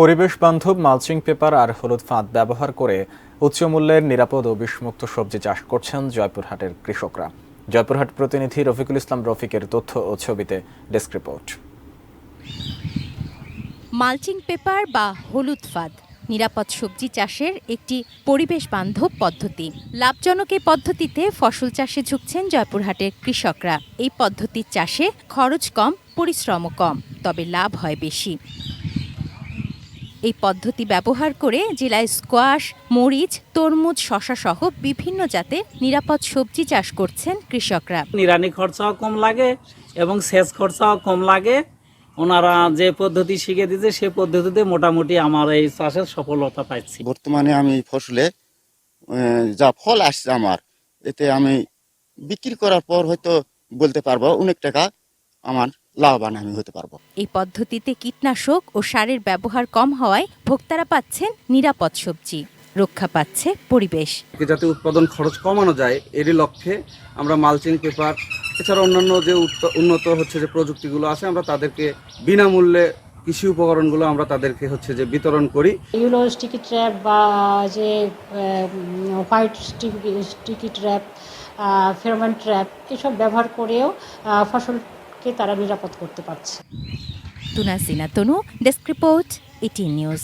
পরিবেশ বান্ধব mulching paper আর হলুদ ফাঁদ ব্যবহার করে উচ্চমূল্যের নিরাপদ ও বিষমুক্ত সবজি চাষ করছেন জয়পুরহাটের কৃষকরা। জয়পুরহাট প্রতিনিধি রফিকুল ইসলাম রফিকের তথ্য ও ছবিতে ডেস্ক রিপোর্ট। মালচিং পেপার বা হলুদ ফাঁদ নিরাপদ সবজি চাষের একটি পরিবেশ বান্ধব পদ্ধতি। লাভজনক এই পদ্ধতিতে ফসল চাষে ঝুঁকছেন জয়পুরহাটের কৃষকরা। এই পদ্ধতির চাষে খরচ কম, পরিশ্রমও কম, তবে লাভ হয় বেশি। এই পদ্ধতি ব্যবহার করে জেলায় স্কোয়াশ, মরিচ, তরমুজ, শসা সহ বিভিন্ন জাতের নিরাপদ সবজি চাষ করছেন কৃষকরা। নিড়ানি খরচাও কম লাগে এবং সেচ খরচাও কম লাগে। ওনারা যে পদ্ধতি শিখে দিয়েছে সে পদ্ধতিতে মোটামুটি আমার এই চাষের সফলতা পাচ্ছি। বর্তমানে আমি এই ফসলে যা ফল আসছে আমার, এতে আমি বিক্রি করার পর হয়তো বলতে পারবো অনেক টাকা আমার লাভবান আমি হতে পারবো। এই পদ্ধতিতে কীটনাশক ও সারের ব্যবহার কম হওয়ায় ভোক্তারা পাচ্ছেন নিরাপদ সবজি, রক্ষা পাচ্ছে পরিবেশ। যাতে উৎপাদন খরচ কমানো যায় এরই লক্ষ্যে আমরা মালচিং পেপার এছাড়া অন্যান্য যে উন্নত যে প্রযুক্তিগুলো আছে আমরা তাদেরকে বিনামূল্যে কৃষি উপকরণগুলো আমরা তাদেরকে যে বিতরণ করি। ইউলো স্টিকি ট্র্যাপ বা যে white sticky trap, pheromone trap এসব ব্যবহার করেও ফসলকে তারা নিরাপদ করতে পারছে। তুনা সিনা তনু, ডেস্ক রিপোর্ট, ETN নিউজ।